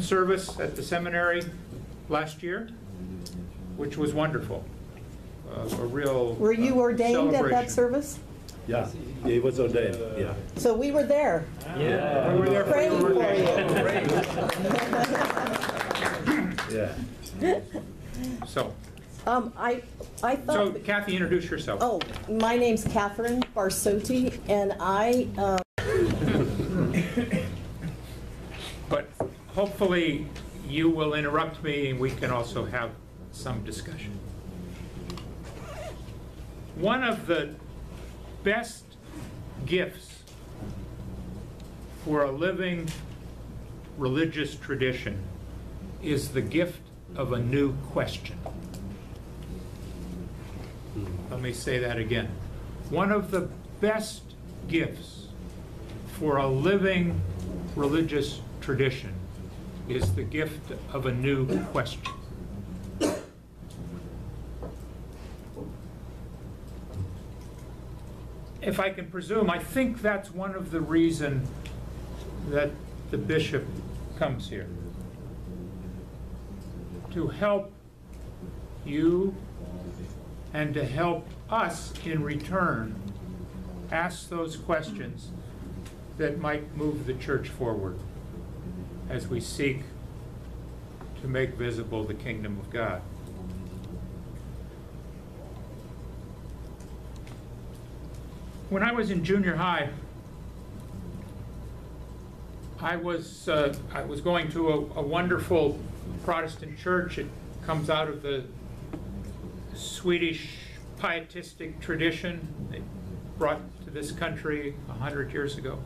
service at the seminary last year, which was wonderful. A real Were you ordained at that service? Yeah, he was ordained. Yeah. So we were there. Yeah. We were there Praying for you. Yeah. So, I thought. so Kathy, introduce yourself. Oh, my name's Catherine Barsotti, and I. But hopefully you will interrupt me and we can also have some discussion. One of the best gifts for a living religious tradition is the gift of a new question. Let me say that again. One of the best gifts for a living religious tradition is the gift of a new question. If I can presume, I think that's one of the reasons that the bishop comes here. To help you and to help us in return ask those questions that might move the church forward as we seek to make visible the kingdom of God. When I was in junior high, I was going to a wonderful Protestant church. It comes out of the Swedish pietistic tradition they brought to this country 100 years ago.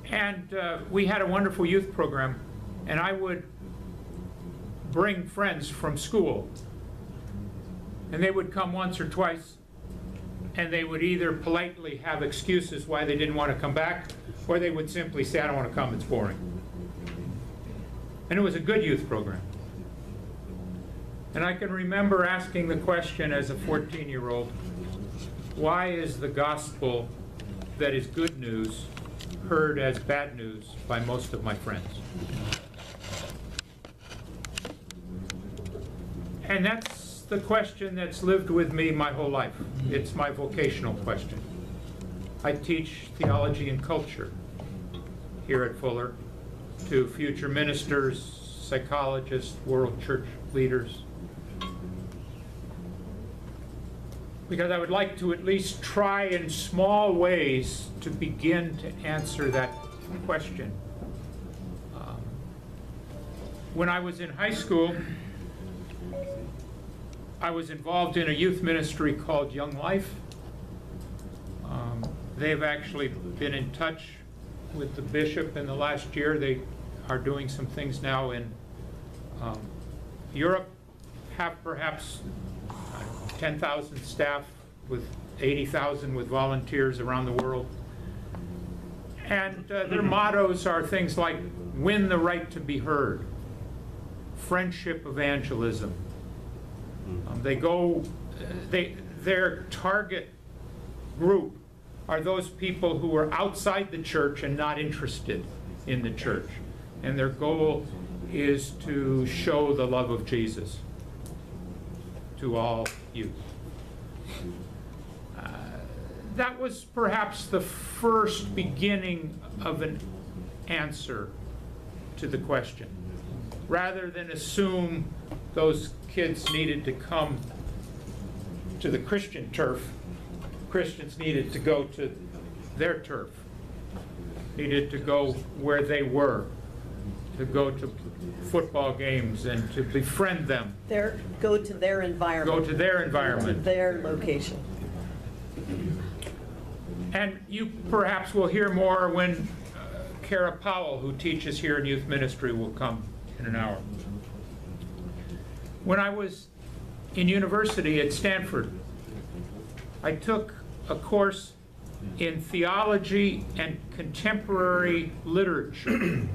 And we had a wonderful youth program, and I would bring friends from school, and they would come once or twice, and they would either politely have excuses why they didn't want to come back, or they would simply say, I don't want to come, it's boring. And it was a good youth program. And I can remember asking the question as a 14-year-old, why is the gospel that is good news heard as bad news by most of my friends? And that's the question that's lived with me my whole life. It's my vocational question. I teach theology and culture here at Fuller to future ministers, psychologists, world church leaders, because I would like to at least try in small ways to begin to answer that question. When I was in high school, I was involved in a youth ministry called Young Life. They've actually been in touch with the bishop in the last year. They are doing some things now in Europe, have perhaps 10,000 staff with 80,000 with volunteers around the world. And their mottos are things like win the right to be heard, friendship evangelism. Their target group are those people who are outside the church and not interested in the church. And their goal is to show the love of Jesus to all youth. That was perhaps the first beginning of an answer to the question. Rather than assume those kids needed to come to the Christian turf, Christians needed to go to their turf, needed to go where they were, to go to football games and to befriend them. Go to their environment. Go to their environment. To their location. And you perhaps will hear more when Kara Powell, who teaches here in youth ministry, will come in an hour. When I was in university at Stanford, I took a course in theology and contemporary literature,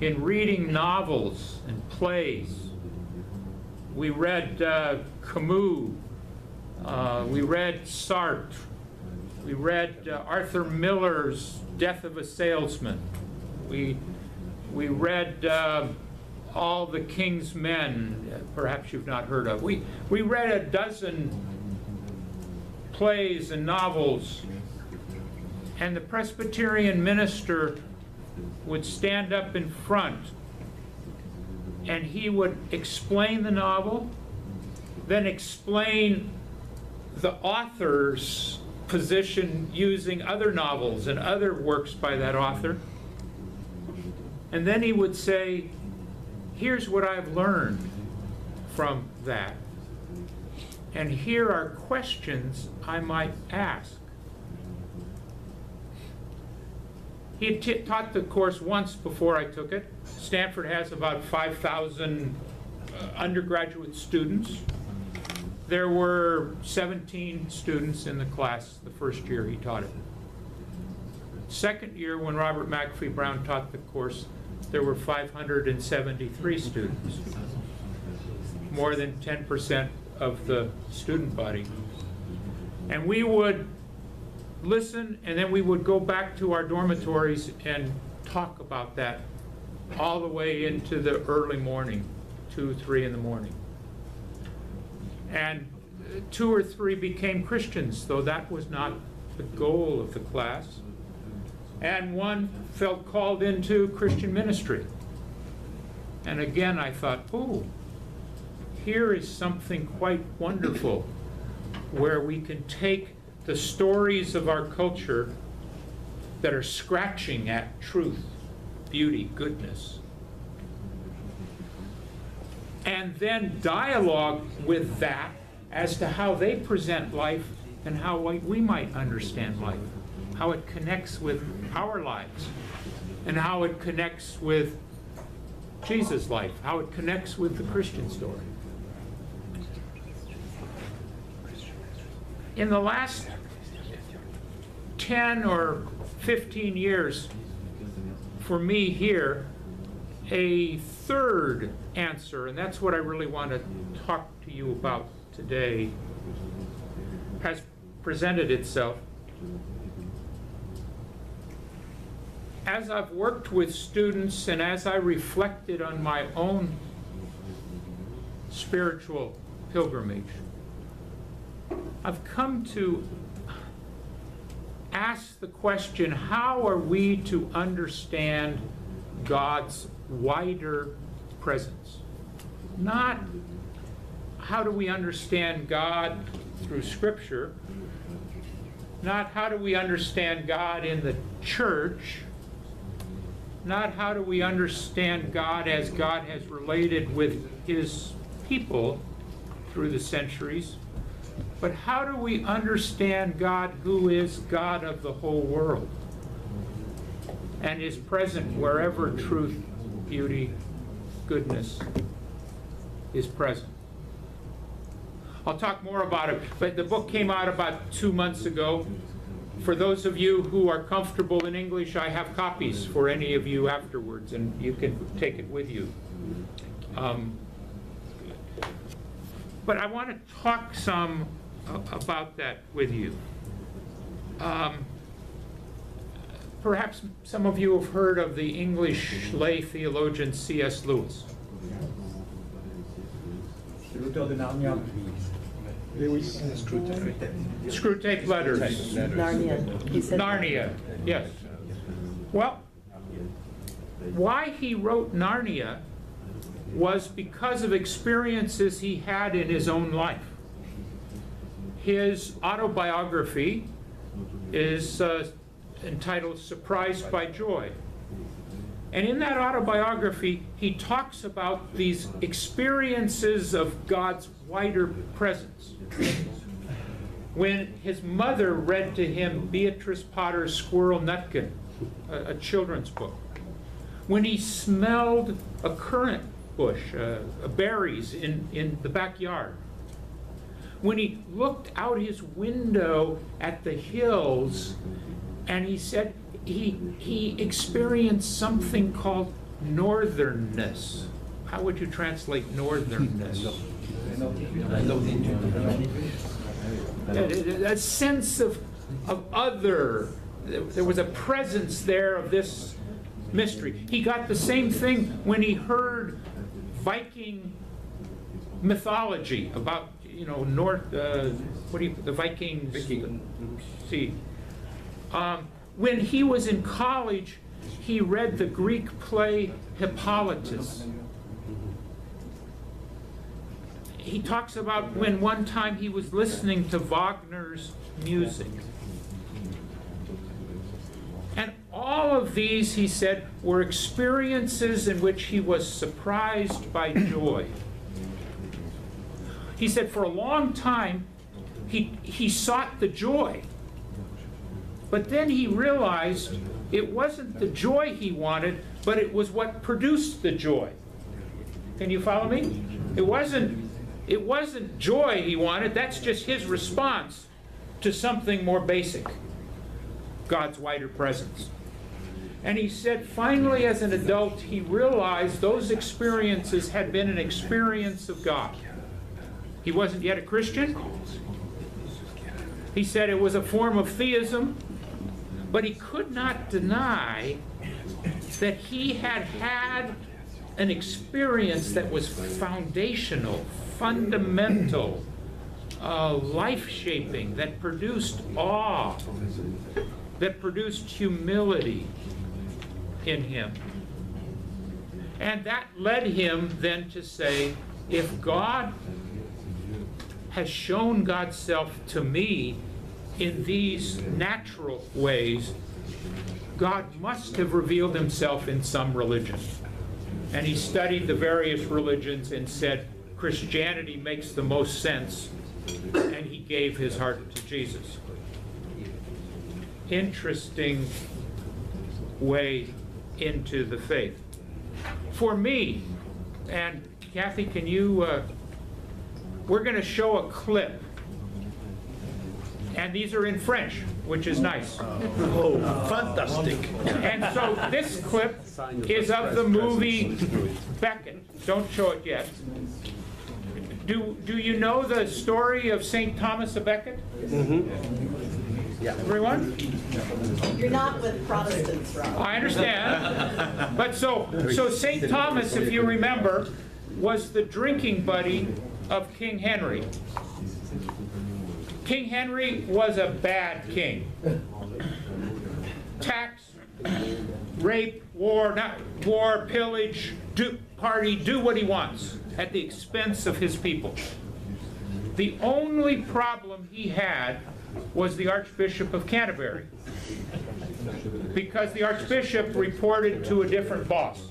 in reading novels and plays. We read Camus, we read Sartre, we read Arthur Miller's Death of a Salesman. We We read All the King's Men, perhaps you've not heard of. We read a dozen plays and novels, and the Presbyterian minister would stand up in front and he would explain the novel, then explain the author's position using other novels and other works by that author. And then he would say, here's what I've learned from that. And here are questions I might ask. He had taught the course once before I took it. Stanford has about 5,000 undergraduate students. There were 17 students in the class the first year he taught it. Second year, when Robert McAfee Brown taught the course, there were 573 students, more than 10% of the student body. And we would listen, and then we would go back to our dormitories and talk about that all the way into the early morning, 2, 3 in the morning. And 2 or 3 became Christians, though that was not the goal of the class. And one felt called into Christian ministry. And again, I thought, oh, here is something quite wonderful, where we can take the stories of our culture that are scratching at truth, beauty, goodness, and then dialogue with that as to how they present life and how we might understand life, how it connects with our lives, and how it connects with Jesus' life, how it connects with the Christian story. In the last 10 or 15 years, for me here, a third answer, and that's what I really want to talk to you about today, has presented itself. As I've worked with students and as I reflected on my own spiritual pilgrimage, I've come to ask the question, how are we to understand God's wider presence? Not how do we understand God through Scripture, not how do we understand God in the church, not how do we understand God as God has related with His people through the centuries, but how do we understand God who is God of the whole world and is present wherever truth, beauty, goodness is present? I'll talk more about it, but the book came out about 2 months ago. For those of you who are comfortable in English, I have copies for any of you afterwards, and you can take it with you. But I want to talk some about that with you. Perhaps some of you have heard of the English lay theologian C.S. Lewis. Screwtape Letters. Narnia. He said Narnia, yes. Well, why he wrote Narnia was because of experiences he had in his own life. His autobiography is entitled Surprised by Joy. And in that autobiography, he talks about these experiences of God's wider presence. When his mother read to him Beatrice Potter's Squirrel Nutkin, a children's book. When he smelled a currant bush, berries in the backyard. When he looked out his window at the hills and he said he experienced something called northernness. How would you translate northernness? A sense of other. There was a presence there of this mystery. He got the same thing when he heard Viking mythology about, you know, the Vikings. See, when he was in college, he read the Greek play Hippolytus. He talks about when one time he was listening to Wagner's music. And all of these, he said, were experiences in which he was surprised by joy. He said for a long time, he sought the joy. But then he realized it wasn't the joy he wanted, but it was what produced the joy. Can you follow me? It wasn't joy he wanted, that's just his response to something more basic, God's wider presence. And he said finally as an adult he realized those experiences had been an experience of God. He wasn't yet a Christian. He said it was a form of theism, but he could not deny that he had had an experience that was foundational, fundamental, life-shaping, that produced awe, that produced humility in him. And that led him then to say, if God has shown God's self to me in these natural ways, God must have revealed himself in some religion. And he studied the various religions and said, Christianity makes the most sense, and he gave his heart to Jesus. Interesting way into the faith. For me, and Kathy, can you, we're going to show a clip. And these are in French, which is nice. Oh, fantastic. And so this clip is of the movie Becket. Don't show it yet. Do you know the story of St. Thomas of Becket? Yeah. Everyone? You're not with Protestants, Rob. I understand. But so St. Thomas, if you remember, was the drinking buddy of King Henry. King Henry was a bad king. Tax, rape, war, pillage, do what he wants at the expense of his people. The only problem he had was the Archbishop of Canterbury, because the Archbishop reported to a different boss.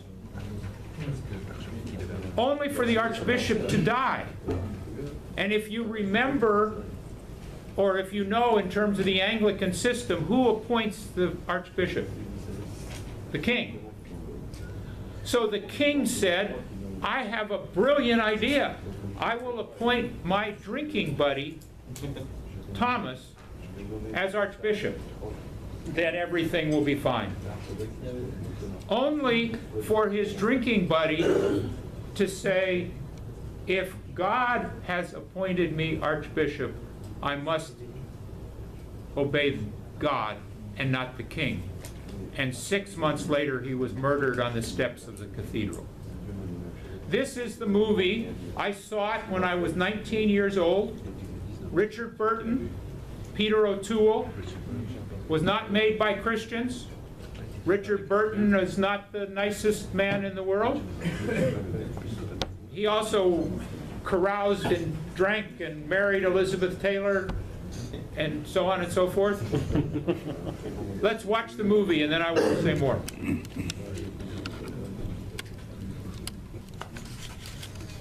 Only for the Archbishop to die. And if you remember, or if you know in terms of the Anglican system, who appoints the Archbishop? The king. So the king said, I have a brilliant idea. I will appoint my drinking buddy, Thomas, as Archbishop. Then everything will be fine. Only for his drinking buddy to say, if God has appointed me Archbishop, I must obey God and not the king. And 6 months later, he was murdered on the steps of the cathedral. This is the movie. I saw it when I was 19 years old. Richard Burton, Peter O'Toole, was not made by Christians. Richard Burton is not the nicest man in the world. He also caroused and drank and married Elizabeth Taylor and so on and so forth. Let's watch the movie and then I will say more.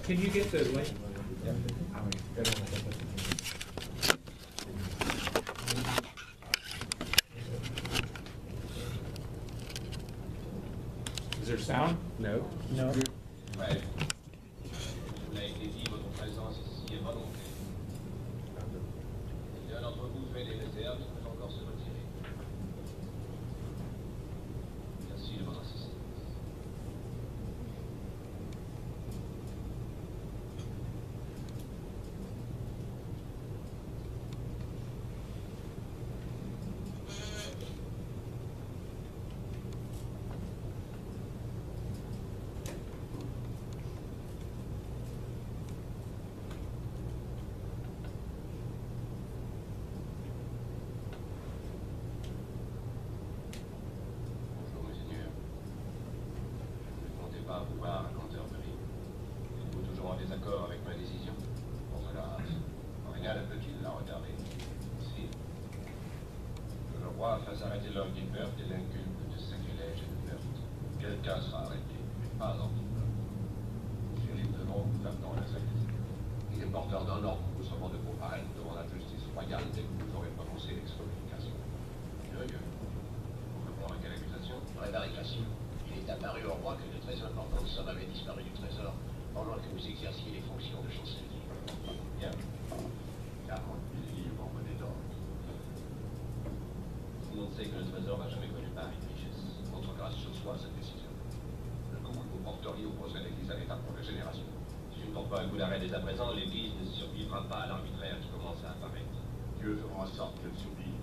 Can you get the link? Is there sound? No. No. Ouais. On a été dit votre présence ici est volontaire. Si l'un d'entre vous fait des réserves, il peut encore se retirer. Merci de votre assistance. roi fasse arrêter l'homme qui meurt et l'inculpe de sacrilège et de meurtre. Quelqu'un sera arrêté, pas en tout. Monsieur les devant gouvernant la sacristie. Il est porteur d'un ordre au moment de comparaître devant la justice royale dès que vous aurez prononcé l'excommunication. Curieux. Vous répondrez à quelle accusation? Prévarication. Il est apparu au roi que de très importantes sommes avaient disparu du trésor pendant que vous exerciez les fonctions de chancelier. Bien. 40 000 livres en monnaie d'or. Tout le monde sait que le trésor n'a jamais connu pareille richesse. Votre grâce sur soi cette décision. Le coup que vous porteriez opposerait l'Église à l'État pour des générations. Si je ne porte pas un coup d'arrêt dès à présent, l'Église ne survivra pas à l'arbitraire qui commence à apparaître. Dieu fera en sorte qu'elle survive.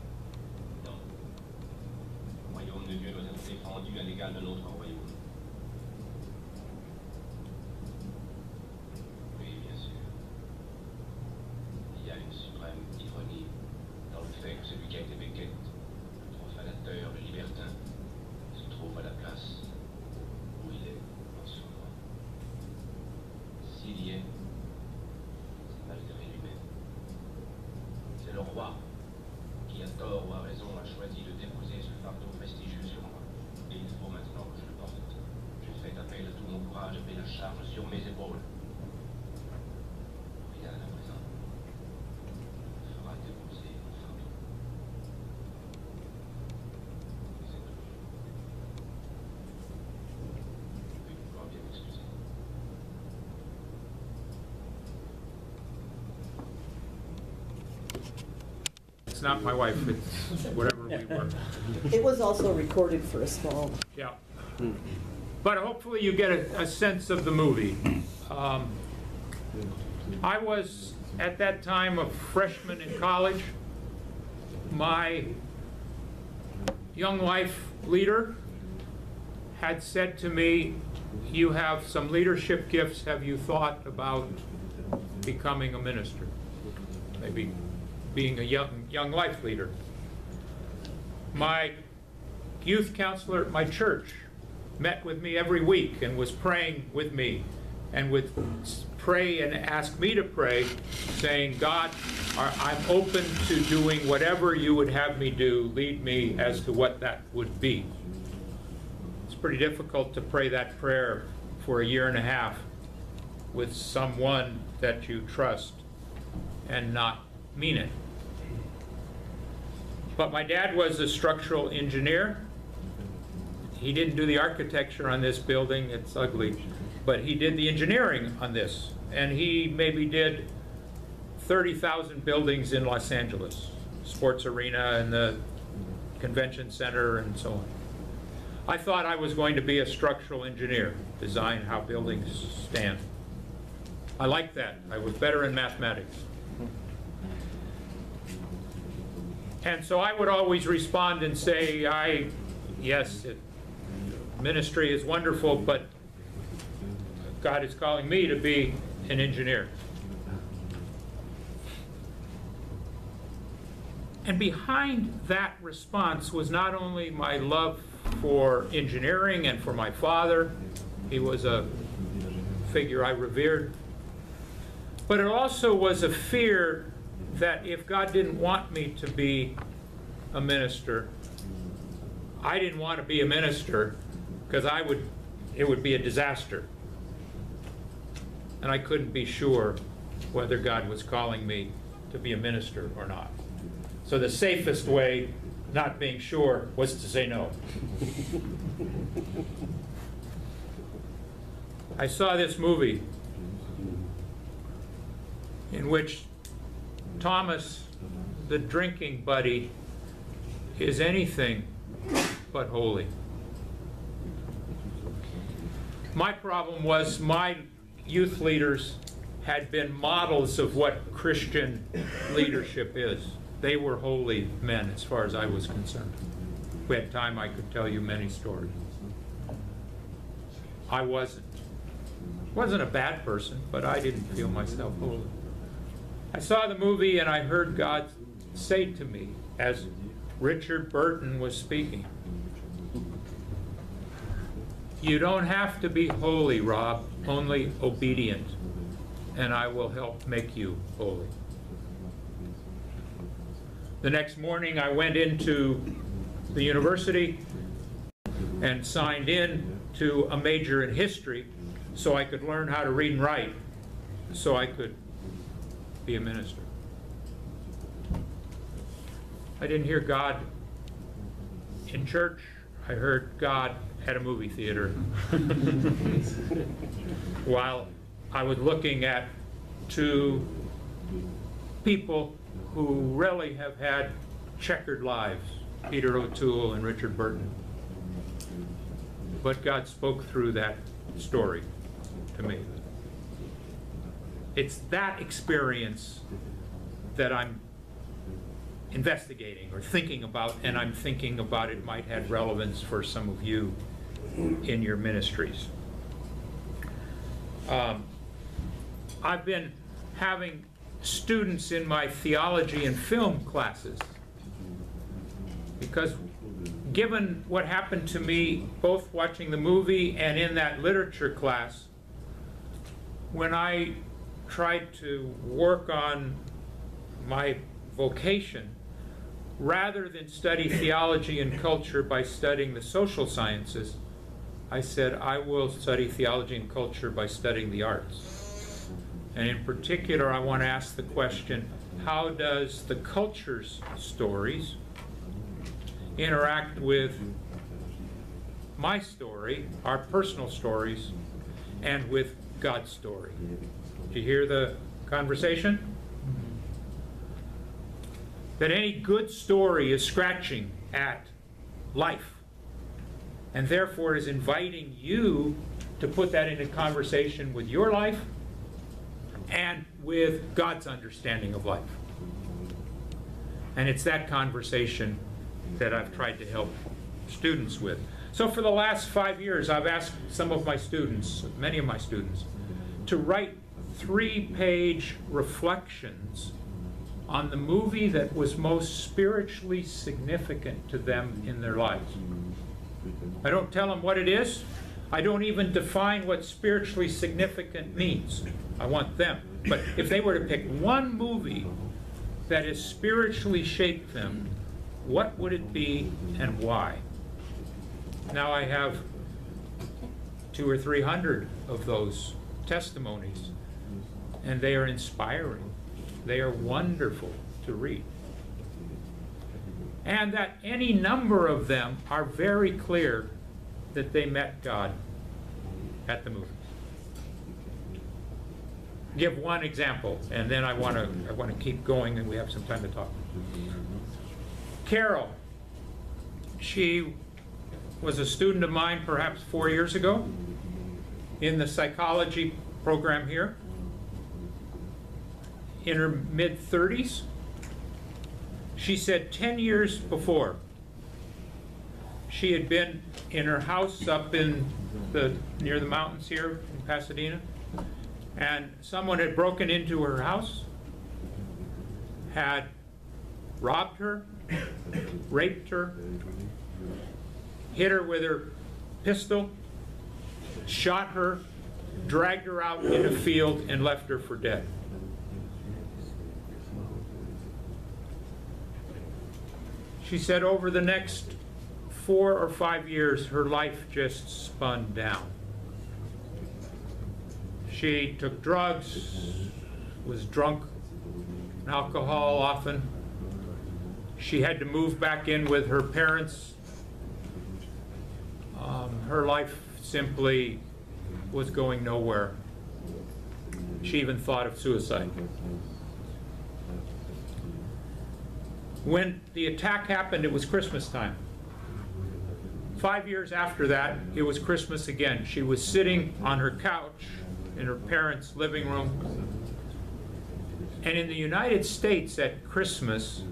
Non. Le royaume de Dieu doit être défendu à l'égal de notre royaume. Oui, bien sûr. Il y a une suprême ironie dans le fait que celui qui a été Becket, le profanateur, le libertin, se trouve à la place où il est en ce moment. S'il y est, c'est malgré lui-même. C'est le roi qui, à tort ou à raison, a choisi de déposer ce fardeau prestigieux sur moi. Et il faut maintenant que je le porte. Je fais appel à tout mon courage et mets la charge sur mes épaules. Rien à présent me fera déposer mon fardeau. C'est tout. Oui, vous pourrez bien m'excuser. It's not my wife, it's whatever we were. It was also recorded for a small. Yeah. But hopefully you get a sense of the movie. I was, at that time, a freshman in college. My young life leader had said to me, "You have some leadership gifts. Have you thought about becoming a minister? Maybe being a young life leader." My youth counselor at my church met with me every week and was praying with me and would pray and ask me to pray, saying, "God, I'm open to doing whatever you would have me do. Lead me as to what that would be." It's pretty difficult to pray that prayer for a year and a half with someone that you trust and not mean it. But my dad was a structural engineer. He didn't do the architecture on this building, it's ugly, but he did the engineering on this. And he maybe did 30,000 buildings in Los Angeles, sports arena and the convention center and so on. I thought I was going to be a structural engineer, design how buildings stand. I liked that. I was better in mathematics. And so I would always respond and say, yes, ministry is wonderful, but God is calling me to be an engineer. And behind that response was not only my love for engineering and for my father, he was a figure I revered, but it also was a fear that if God didn't want me to be a minister, I didn't want to be a minister because it would be a disaster. And I couldn't be sure whether God was calling me to be a minister or not. So the safest way, not being sure, was to say no. I saw this movie in which Thomas, the drinking buddy, is anything but holy. My problem was my youth leaders had been models of what Christian leadership is. They were holy men as far as I was concerned. If we had time, I could tell you many stories. I wasn't. Wasn't a bad person, but I didn't feel myself holy. I saw the movie and I heard God say to me as Richard Burton was speaking, "You don't have to be holy, Rob, only obedient, and I will help make you holy." The next morning I went into the university and signed in to a major in history so I could learn how to read and write so I could be a minister. I didn't hear God in church. I heard God at a movie theater while I was looking at two people who really have had checkered lives, Peter O'Toole and Richard Burton. But God spoke through that story to me. It's that experience that I'm investigating or thinking about, and I'm thinking about it might have relevance for some of you in your ministries. I've been having students in my theology and film classes because given what happened to me both watching the movie and in that literature class, when I tried to work on my vocation, rather than study theology and culture by studying the social sciences, I said I will study theology and culture by studying the arts. And in particular, I want to ask the question, how does the culture's stories interact with my story, our personal stories, and with God's story? Did you hear the conversation? That any good story is scratching at life, and therefore is inviting you to put that into conversation with your life and with God's understanding of life. And it's that conversation that I've tried to help students with. So for the last 5 years, I've asked some of my students, many of my students, to write 3-page reflections on the movie that was most spiritually significant to them in their lives. I don't tell them what it is. I don't even define what spiritually significant means. I want them. But if they were to pick one movie that has spiritually shaped them, what would it be and why? Now I have 200 or 300 of those testimonies, and they are inspiring. They are wonderful to read. And that any number of them are very clear that they met God at the movie. Give one example, and then I want to keep going, and we have some time to talk. Carol, she was a student of mine perhaps 4 years ago in the psychology program here. In her mid-30s, she said 10 years before, she had been in her house up in near the mountains here in Pasadena, and someone had broken into her house, had robbed her, raped her, hit her with her pistol, shot her, dragged her out in a field, and left her for dead. She said over the next 4 or 5 years, her life just spun down. She took drugs, was drunk, alcohol often. She had to move back in with her parents. Her life simply was going nowhere. She even thought of suicide. When the attack happened, it was Christmas time. 5 years after that, it was Christmas again. She was sitting on her couch in her parents' living room. And in the United States at Christmas,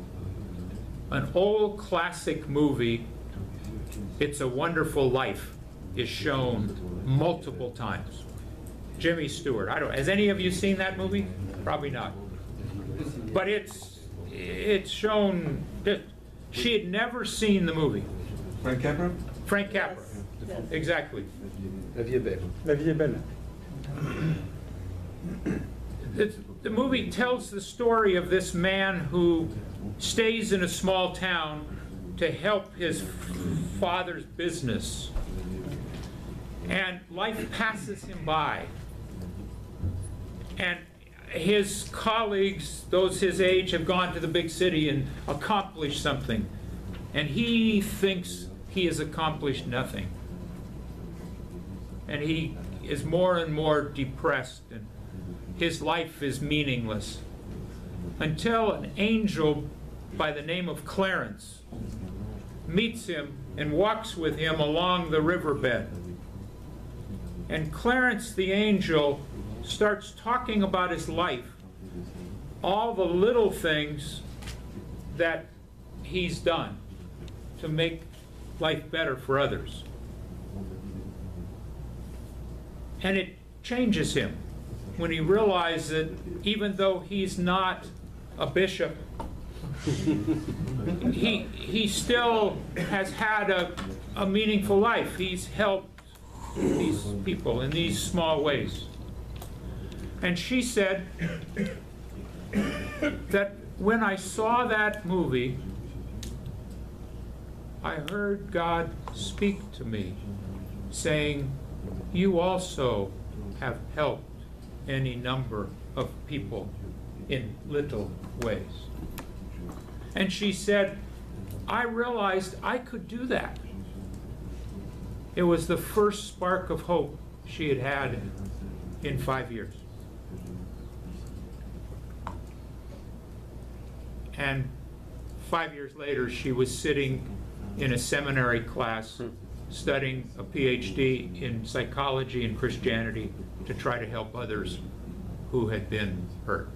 an old classic movie, It's a Wonderful Life, is shown multiple times. Jimmy Stewart. Has any of you seen that movie? Probably not. But it's shown. She had never seen the movie. Frank Capra? Frank Capra. Yes. Exactly. La vie est belle. La vie est belle. The movie tells the story of this man who stays in a small town to help his father's business. And life passes him by. And his colleagues, those his age, have gone to the big city and accomplished something. And he thinks he has accomplished nothing. And he is more and more depressed, and his life is meaningless. Until an angel by the name of Clarence meets him and walks with him along the riverbed. And Clarence the angel starts talking about his life, all the little things that he's done to make life better for others. And it changes him when he realizes that even though he's not a bishop, he still has had a meaningful life. He's helped these people in these small ways. And she said that when I saw that movie, I heard God speak to me, saying, you also have helped any number of people in little ways. And she said, I realized I could do that. It was the first spark of hope she had had in 5 years. And 5 years later, she was sitting in a seminary class studying a PhD in psychology and Christianity to try to help others who had been hurt.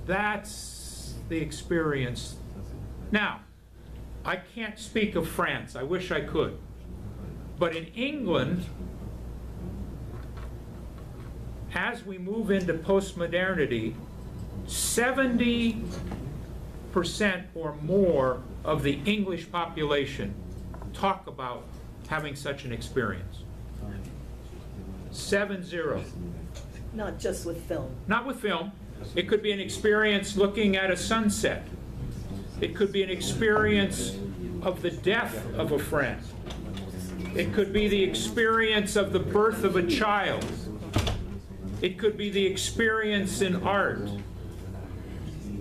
That's the experience. Now, I can't speak of France. I wish I could. But in England, as we move into postmodernity, 70% or more of the English population talk about having such an experience. 70. Not just with film. Not with film. It could be an experience looking at a sunset. It could be an experience of the death of a friend. It could be the experience of the birth of a child. It could be the experience in art.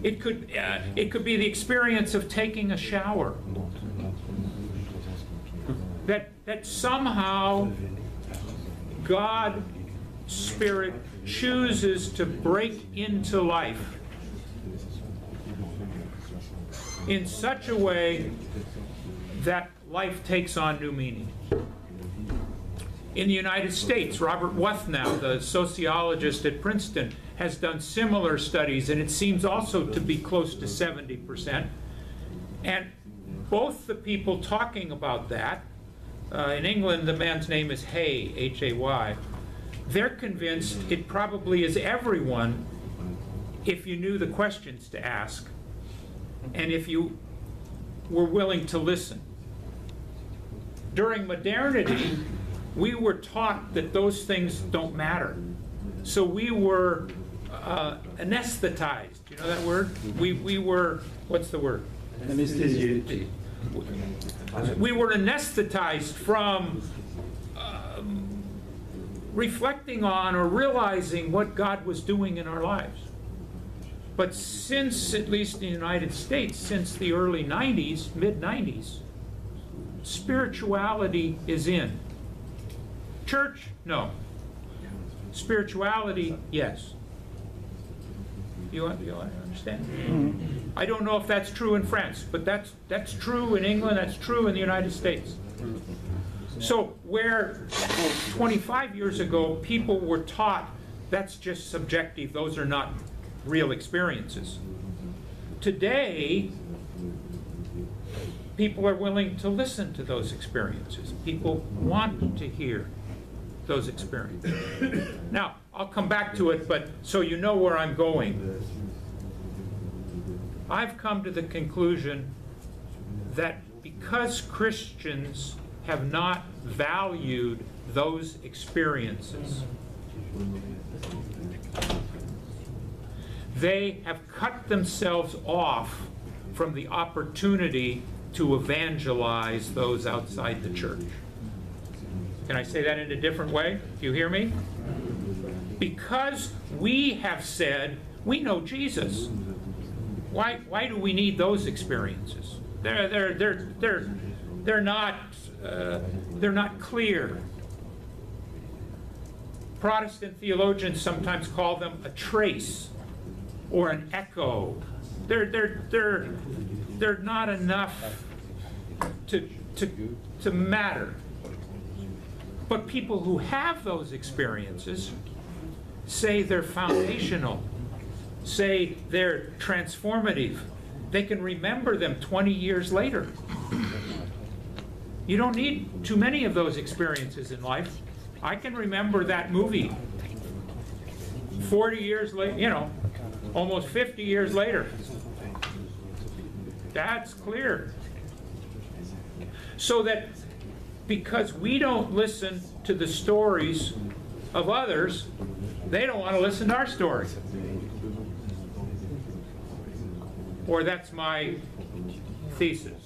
It could be the experience of taking a shower. That somehow God, Spirit, chooses to break into life in such a way that life takes on new meaning. In the United States, Robert Wuthnow, the sociologist at Princeton, has done similar studies, and it seems also to be close to 70%. And both the people talking about that, in England, the man's name is Hay, H-A-Y, they're convinced it probably is everyone if you knew the questions to ask and if you were willing to listen. During modernity, we were taught that those things don't matter. So we were anesthetized. You know that word? We were, what's the word? Anesthesiated. We were anesthetized from reflecting on or realizing what God was doing in our lives. But since, at least in the United States, since the early 90s, mid-90s, spirituality is in. Church, no. Spirituality, yes. You understand? Mm-hmm. I don't know if that's true in France, but that's true in England, that's true in the United States. So where 25 years ago people were taught that's just subjective, those are not real experiences. Today, people are willing to listen to those experiences. People want to hear those experiences. Now, I'll come back to it, but so you know where I'm going. I've come to the conclusion that because Christians have not valued those experiences, they have cut themselves off from the opportunity to evangelize those outside the church. Can I say that in a different way? Do you hear me? Because we have said we know Jesus. Why do we need those experiences? They're not clear. Protestant theologians sometimes call them a trace or an echo. They're not enough to matter. But people who have those experiences say they're foundational, say they're transformative. They can remember them 20 years later. You don't need too many of those experiences in life. I can remember that movie 40 years later, you know, almost 50 years later. That's clear. So that because we don't listen to the stories of others, they don't want to listen to our story. Or that's my thesis.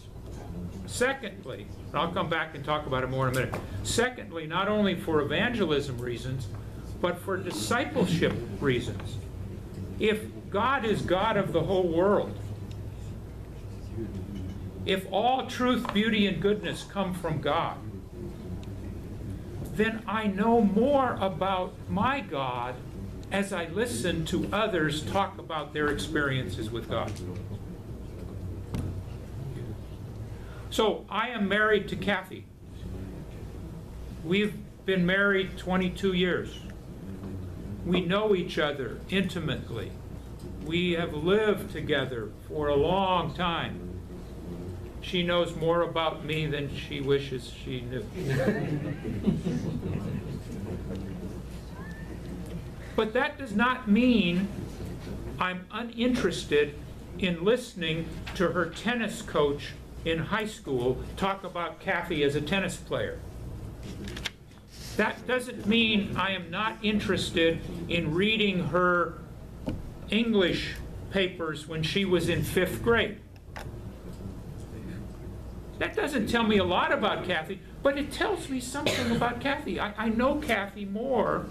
Secondly, and I'll come back and talk about it more in a minute. Secondly, not only for evangelism reasons, but for discipleship reasons. If God is God of the whole world, if all truth, beauty, and goodness come from God, then I know more about my God as I listen to others talk about their experiences with God. So I am married to Kathy. We've been married 22 years. We know each other intimately. We have lived together for a long time. She knows more about me than she wishes she knew. But that does not mean I'm uninterested in listening to her tennis coach in high school talk about Kathy as a tennis player. That doesn't mean I am not interested in reading her English papers when she was in 5th grade. That doesn't tell me a lot about Kathy, but it tells me something about Kathy. I know Kathy more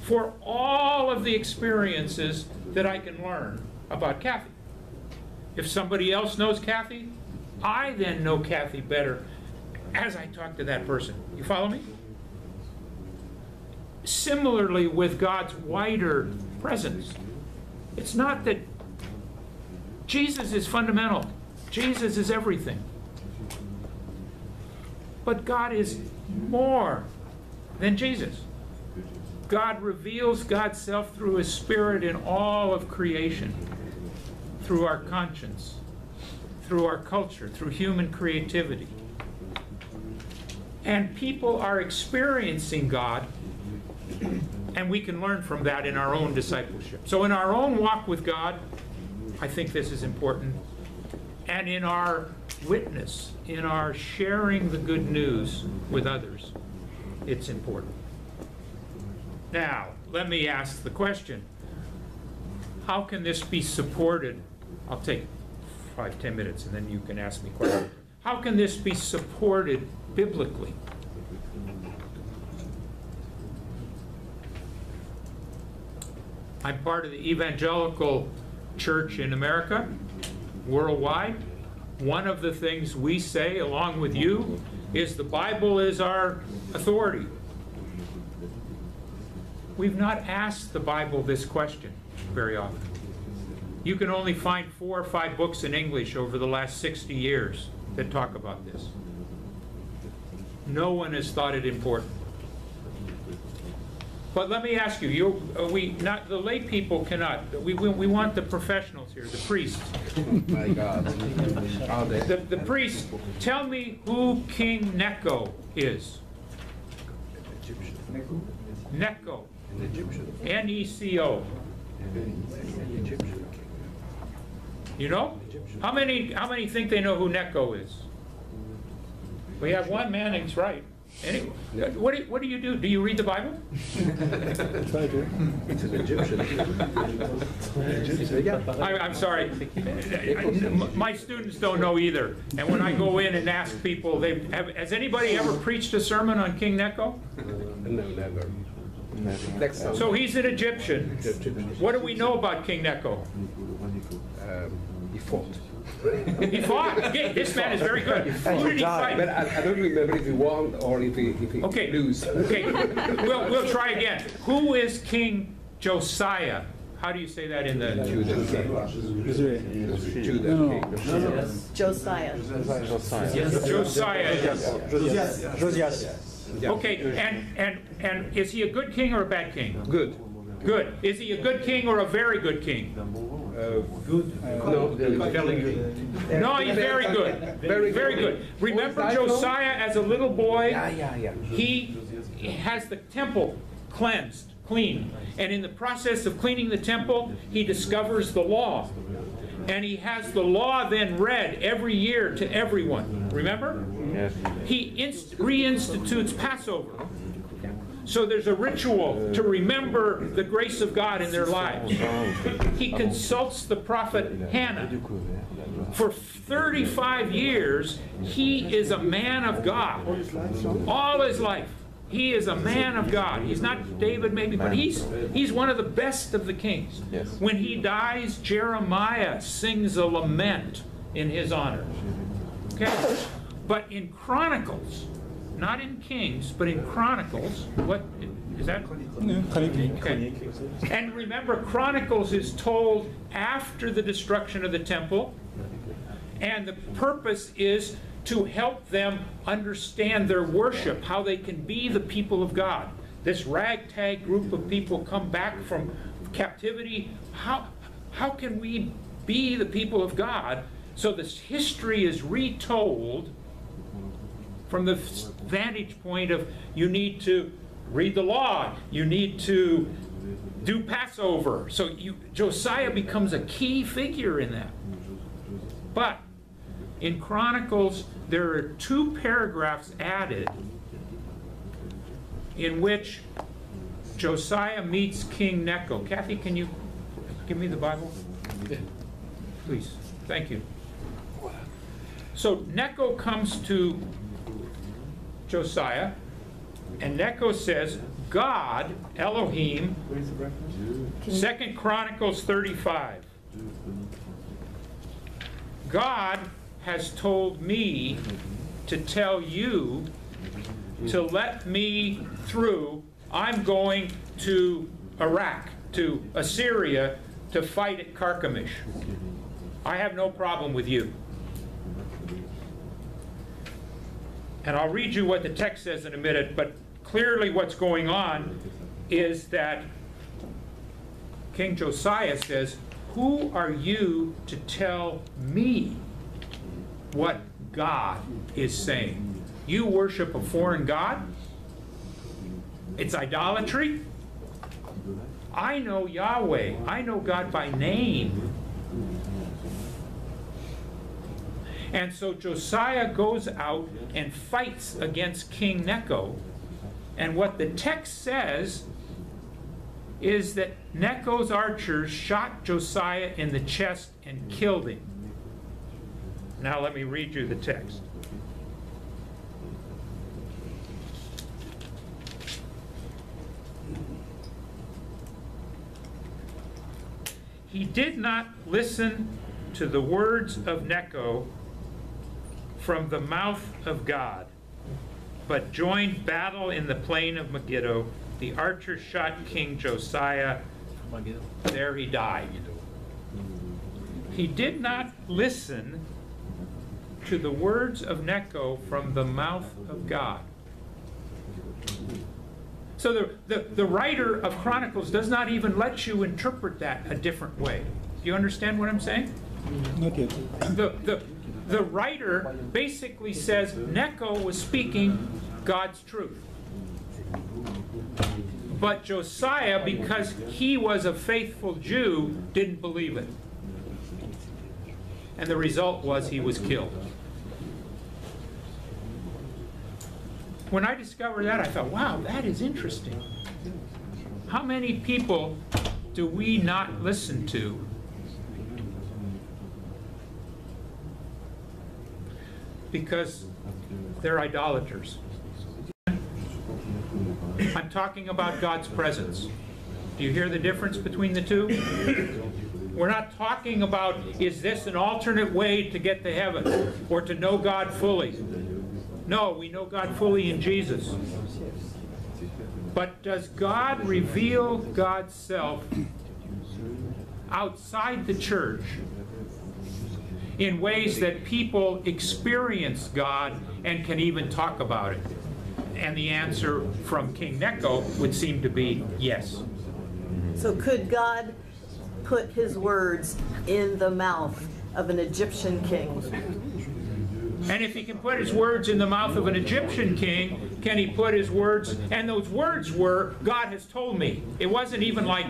for all of the experiences that I can learn about Kathy. If somebody else knows Kathy, I then know Kathy better as I talk to that person. You follow me? Similarly with God's wider presence. It's not that Jesus is fundamental. Jesus is everything. But God is more than Jesus. God reveals God's self through His Spirit in all of creation, through our conscience, through our culture, through human creativity. And people are experiencing God, and we can learn from that in our own discipleship. So in our own walk with God, I think this is important. And in our witness, in our sharing the good news with others, it's important. Now, let me ask the question, how can this be supported? I'll take 5-10 minutes and then you can ask me questions. How can this be supported biblically? I'm part of the evangelical church in America, worldwide. One of the things we say, along with you, is the Bible is our authority. We've not asked the Bible this question very often. You can only find 4 or 5 books in English over the last 60 years that talk about this. No one has thought it important. But let me ask you, the lay people cannot. We want the professionals here, the priests. My God. The priests, tell me who King Necho is. Necho. N-E-C-O. You know? How many think they know who Necho is? We have one man, he's right. Anyway, what do you do? Do you read the Bible? Try to. It's an Egyptian. Yeah. I'm sorry. My students don't know either. And when I go in and ask people, has anybody ever preached a sermon on King Necho? No, never. Next time. So he's an Egyptian. What do we know about King Necho? He fought. He fought. Okay, this man is very good. Who did he fight? But I don't remember if he won or if he lose. Okay, we'll try again. Who is King Josiah? How do you say that in the... Judah king. Judah king. Josiah. Josiah. Josias. Yeah. Okay, and is he a good king or a bad king? Good. Good. Is he a good king or a very good king? Good. No, very good. No, he's very good. Very good. Remember Josiah as a little boy? Yeah. He has the temple cleaned. And in the process of cleaning the temple, he discovers the law. And he has the law then read every year to everyone. Remember? Yes. He reinstitutes Passover. So there's a ritual to remember the grace of God in their lives. He consults the prophet Hannah. For 35 years, he is a man of God. All his life, he is a man of God. He's not David maybe, but he's one of the best of the kings. Yes. When he dies, Jeremiah sings a lament in his honor. Okay? But in Chronicles, not in Kings, but in Chronicles, what is that? Okay. And remember, Chronicles is told after the destruction of the temple, and the purpose is to help them understand their worship, how they can be the people of God. This ragtag group of people come back from captivity. How can we be the people of God? So this history is retold from the vantage point of you need to read the law, you need to do Passover. So Josiah becomes a key figure in that. But in Chronicles, there are 2 paragraphs added in which Josiah meets King Necho. Kathy, can you give me the Bible? Please. Thank you. So Necho comes to Josiah, and Necho says, God, Elohim, 2 Chronicles 35. God has told me to tell you to let me through. I'm going to Iraq, to Assyria, to fight at Carchemish. I have no problem with you. And I'll read you what the text says in a minute, but clearly what's going on is that King Josiah says, who are you to tell me what God is saying? You worship a foreign god? It's idolatry? I know Yahweh. I know God by name. And so Josiah goes out and fights against King Necho. And what the text says is that Necho's archers shot Josiah in the chest and killed him. Now let me read you the text. He did not listen to the words of Necho from the mouth of God, but joined battle in the plain of Megiddo. The archer shot King Josiah. There he died. He did not listen to the words of Necho from the mouth of God. So the writer of Chronicles does not even let you interpret that a different way. Do you understand what I'm saying? Not yet. The writer basically says Necho was speaking God's truth. But Josiah, because he was a faithful Jew, didn't believe it. And the result was he was killed. when I discovered that, I thought, wow, that is interesting. How many people do we not listen to? Because they're idolaters. I'm talking about God's presence. Do you hear the difference between the two? We're not talking about, is this an alternate way to get to heaven or to know God fully? No, we know God fully in Jesus. But does God reveal God's self outside the church in ways that people experience God and can even talk about it? And the answer from King Necho would seem to be yes. So could God put his words in the mouth of an Egyptian king? And if he can put his words in the mouth of an Egyptian king, can he put his words, and those words were, God has told me. It wasn't even like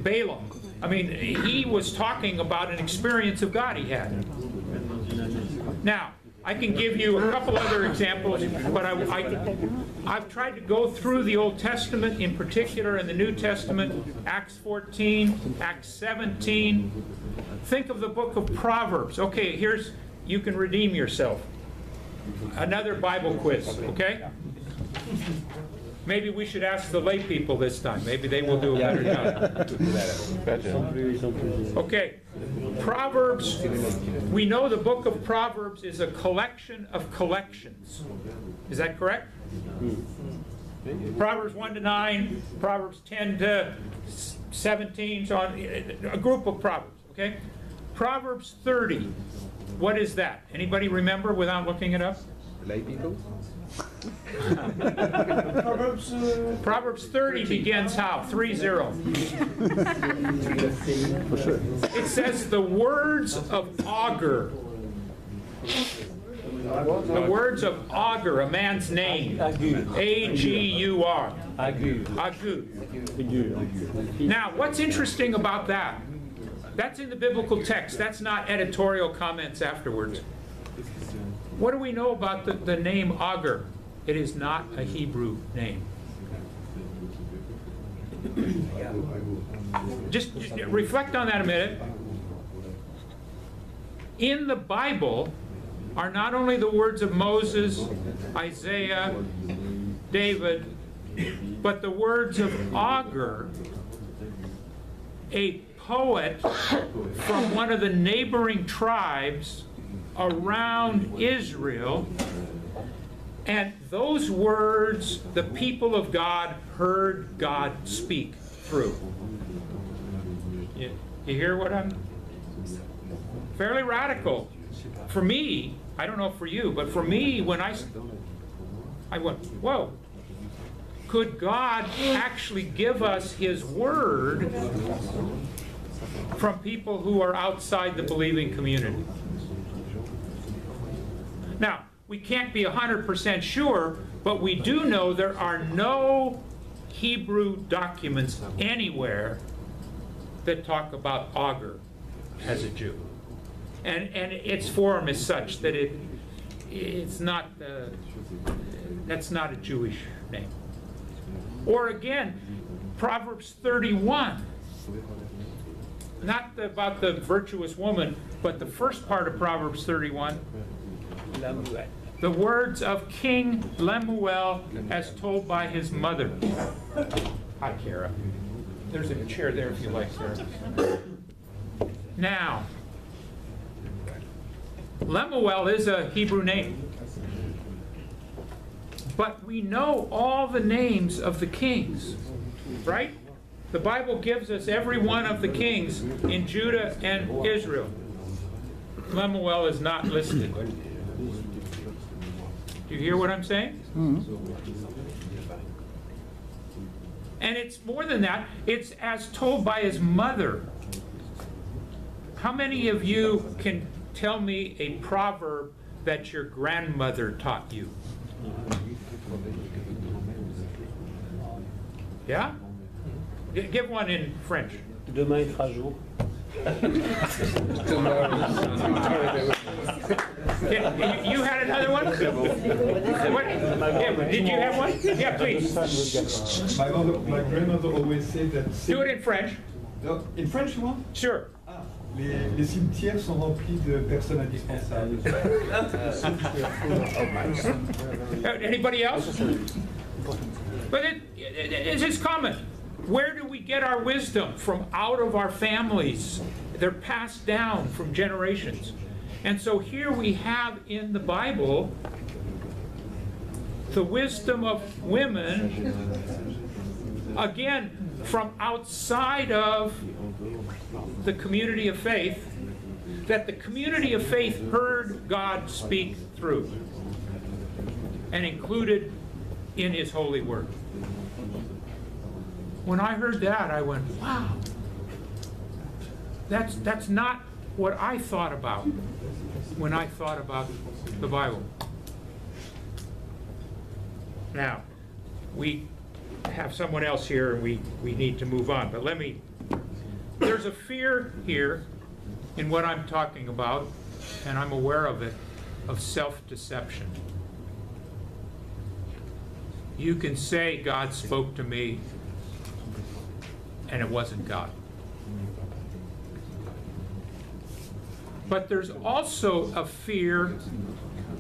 Balaam. I mean, he was talking about an experience of God he had. Now, I can give you a couple other examples, but I've tried to go through the Old Testament in particular and the New Testament, Acts 14, Acts 17. Think of the book of Proverbs. Okay, here's, you can redeem yourself. Another Bible quiz, okay? Maybe we should ask the lay people this time. Maybe they will do a better job. Okay, Proverbs, we know the book of Proverbs is a collection of collections. Is that correct? Proverbs 1 to 9, Proverbs 10 to 17, so on, a group of Proverbs, okay? Proverbs 30, what is that? Anybody remember without looking it up? Lay people? Proverbs 30 begins how? 3-0. It says the words of augur. The words of augur, a man's name. A-G-U-R. Agur. Now, what's interesting about that? That's in the biblical text. That's not editorial comments afterwards. What do we know about the name Augur? It is not a Hebrew name. Just reflect on that a minute. In the Bible are not only the words of Moses, Isaiah, David, but the words of Augur, a poet from one of the neighboring tribes around Israel, and those words the people of God heard God speak through. You hear what I'm... Fairly radical. For me, I don't know for you, but for me, when I went, whoa, could God actually give us His Word from people who are outside the believing community? Now, we can't be 100% sure, but we do know there are no Hebrew documents anywhere that talk about Augur as a Jew. And its form is such that it's not, that's not a Jewish name. Or again, Proverbs 31. Not about the virtuous woman, but the first part of Proverbs 31. The words of King Lemuel as told by his mother. Hi, Kara. There's a chair there if you like, Sarah. Now, Lemuel is a Hebrew name. But we know all the names of the kings, right? The Bible gives us every one of the kings in Judah and Israel. Lemuel is not listed. Do you hear what I'm saying? Mm-hmm. And it's more than that. It's as told by his mother. How many of you can tell me a proverb that your grandmother taught you? Yeah? Give one in French. Demain sera jour. You had another one? Yeah, did you have one? Yeah, please. My grandmother always said that. Do it in French. In French, you want? Sure. Ah, les cimetières sont remplis de personnes indispensables. Anybody else? But it's just common. Where do we get our wisdom? From out of our families. They're passed down from generations. And so here we have in the Bible the wisdom of women, again, from outside of the community of faith, that the community of faith heard God speak through and included in His holy word. When I heard that, I went, wow, that's not what I thought about when I thought about the Bible. Now, we have someone else here and we need to move on, but there's a fear here in what I'm talking about, and I'm aware of it, of self-deception. You can say God spoke to me and it wasn't God. But there's also a fear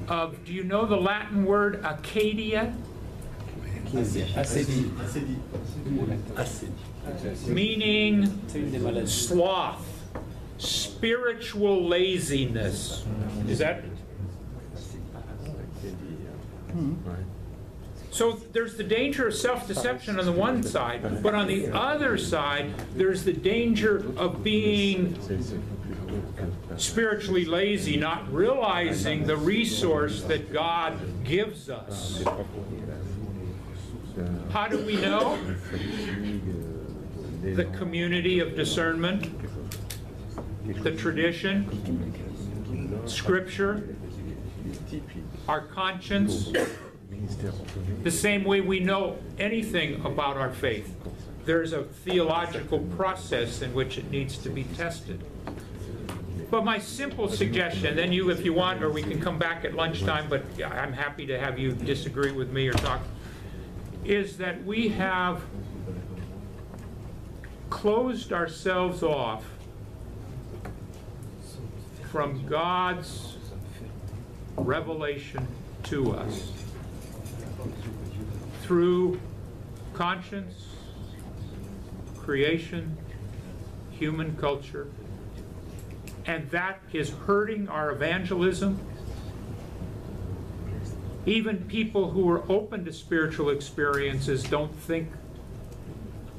of, do you know the Latin word Acadia? Meaning sloth, spiritual laziness. Is that? So there's the danger of self-deception on the one side, but on the other side, there's the danger of being spiritually lazy, not realizing the resource that God gives us. How do we know? The community of discernment, the tradition, Scripture, our conscience, the same way we know anything about our faith. There's a theological process in which it needs to be tested. But my simple suggestion, then you, if you want, or we can come back at lunchtime, but I'm happy to have you disagree with me or talk, is that we have closed ourselves off from God's revelation to us through conscience, creation, human culture, and that is hurting our evangelism. Even people who are open to spiritual experiences don't think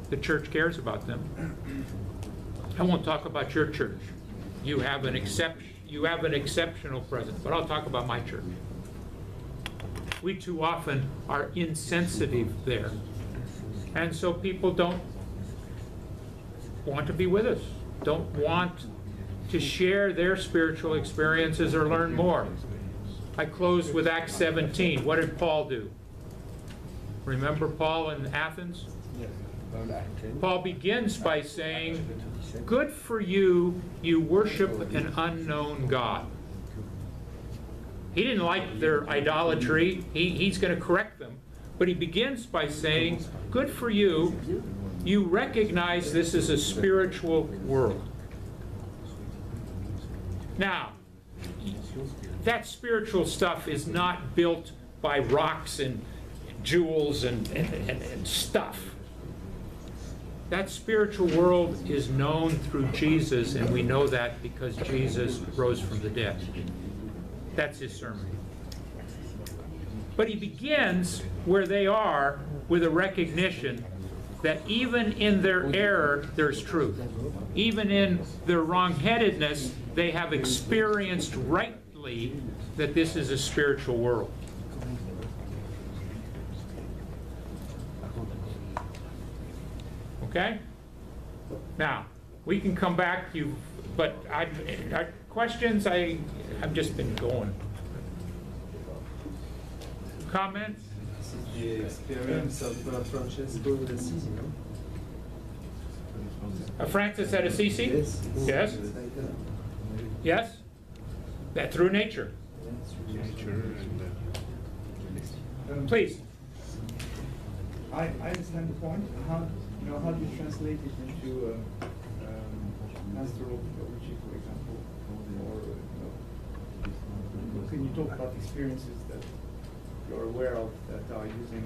the church cares about them. I won't talk about your church. You have an exceptional presence, but I'll talk about my church. We too often are insensitive there. And so people don't want to be with us, don't want to share their spiritual experiences or learn more. I close with Acts 17. What did Paul do? Remember Paul in Athens? Paul begins by saying, good for you, you worship an unknown God. He didn't like their idolatry. He's going to correct them. But he begins by saying, good for you, you recognize this is a spiritual world. Now, that spiritual stuff is not built by rocks and jewels and stuff. That spiritual world is known through Jesus, and we know that because Jesus rose from the dead. That's his sermon. But he begins where they are with a recognition that even in their error, there's truth. Even in their wrong-headedness, they have experienced rightly that this is a spiritual world. Okay? Now, we can come back, but questions, I've just been going. Comments? The experience of Francesco d'Assisi, no? Francis at Assisi? Yes. Yes? That through nature. Please. I understand the point. How do you translate it into pastoral theology, for example, or can you talk about experiences that you're aware of that are using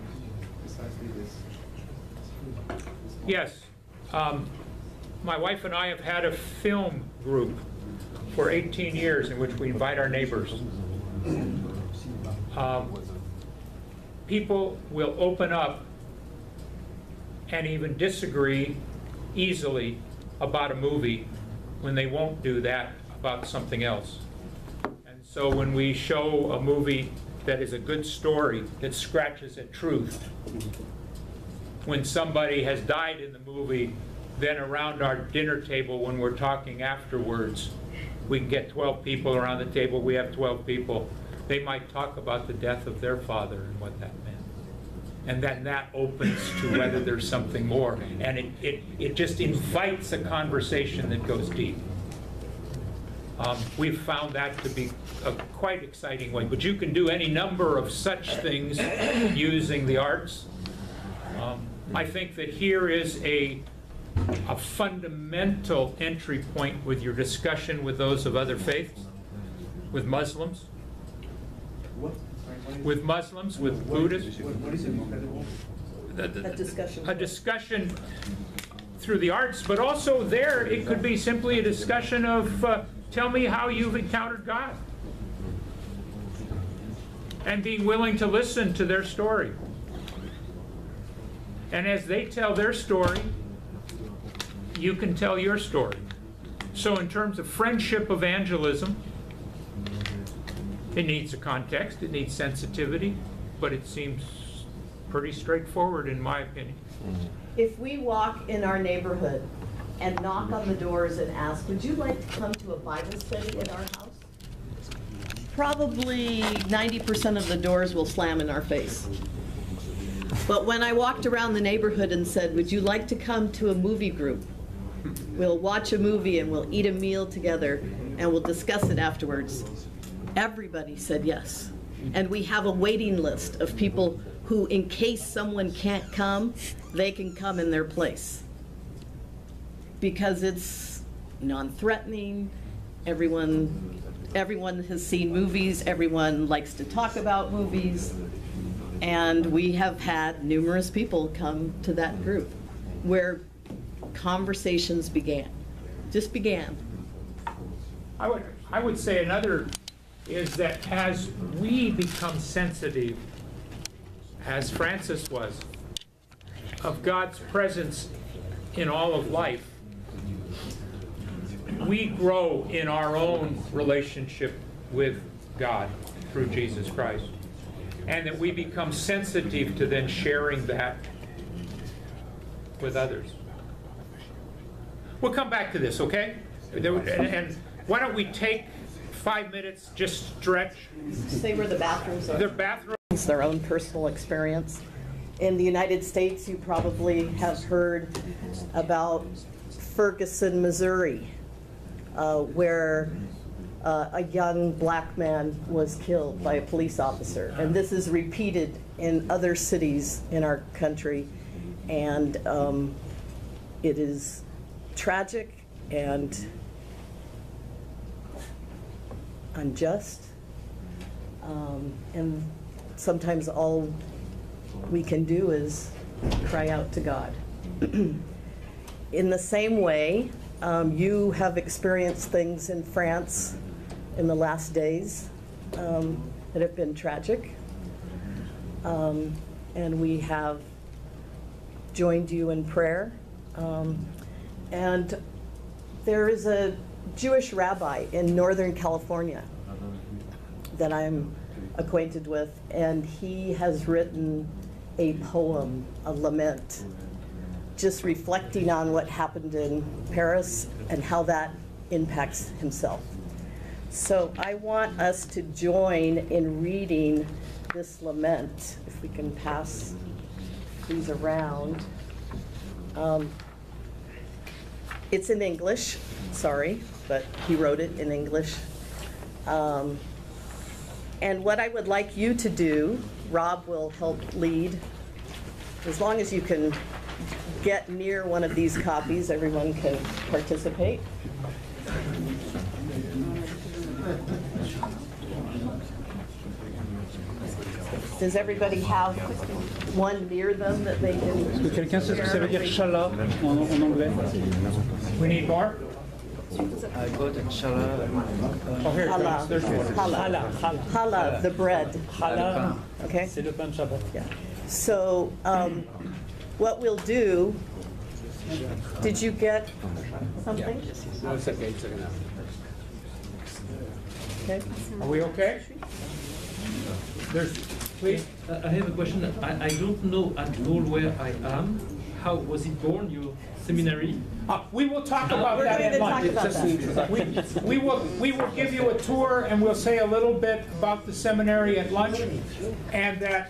precisely this? Yes. My wife and I have had a film group for 18 years in which we invite our neighbors. People will open up and even disagree easily about a movie when they won't do that about something else. And so when we show a movie that is a good story that scratches at truth, when somebody has died in the movie, then around our dinner table when we're talking afterwards, we can get 12 people around the table, we have 12 people, they might talk about the death of their father and what that meant. And then that opens to whether there's something more. And it just invites a conversation that goes deep. We've found that to be a quite exciting way. But you can do any number of such things using the arts. I think that here is a fundamental entry point with your discussion with those of other faiths, with Muslims. What? With Muslims, with Buddhists. What is it? A A discussion through the arts, but also there it could be simply a discussion of tell me how you've encountered God. And being willing to listen to their story. And as they tell their story, you can tell your story. So in terms of friendship evangelism, it needs a context, it needs sensitivity, but it seems pretty straightforward in my opinion. If we walk in our neighborhood and knock on the doors and ask, would you like to come to a Bible study at our house? Probably 90% of the doors will slam in our face. But when I walked around the neighborhood and said, would you like to come to a movie group? We'll watch a movie and we'll eat a meal together and we'll discuss it afterwards. Everybody said yes. And we have a waiting list of people who, in case someone can't come, they can come in their place. Because it's non-threatening, everyone has seen movies, everyone likes to talk about movies, and we have had numerous people come to that group where conversations just began. I would say another is that as we become sensitive, as Francis was, of God's presence in all of life, we grow in our own relationship with God through Jesus Christ. And that we become sensitive to then sharing that with others. We'll come back to this, okay? And why don't we take 5 minutes, just stretch. Say where the bathrooms are. Their bathrooms. Their own personal experience. In the United States, you probably have heard about Ferguson, Missouri, where a young black man was killed by a police officer. And this is repeated in other cities in our country. And it is tragic and unjust. And sometimes all we can do is cry out to God. In the same way, you have experienced things in France in the last days that have been tragic. And we have joined you in prayer. And there is a Jewish rabbi in Northern California that I'm acquainted with, and he has written a poem, a lament, just reflecting on what happened in Paris and how that impacts himself. So I want us to join in reading this lament, if we can pass these around. It's in English, sorry, but he wrote it in English. And what I would like you to do, Rob will help lead, as long as you can get near one of these copies, everyone can participate. Does everybody have one near them that they can? Quelqu'un sait ce que ça veut dire chala en anglais? We need more? I got a chala. Oh, here it Challah. comes. There's more. Challah. Challah, the bread. Chala, Okay? c'est le pain de Shabbat. Yeah. So what we'll do, did you get something? No, it's okay, it's enough. Okay. Are we okay? There's, please. I have a question. I don't know at all where I am. How was it born, your seminary? We will talk about We're that going at to talk lunch. about that. We will give you a tour and we'll say a little bit about the seminary at lunch, and that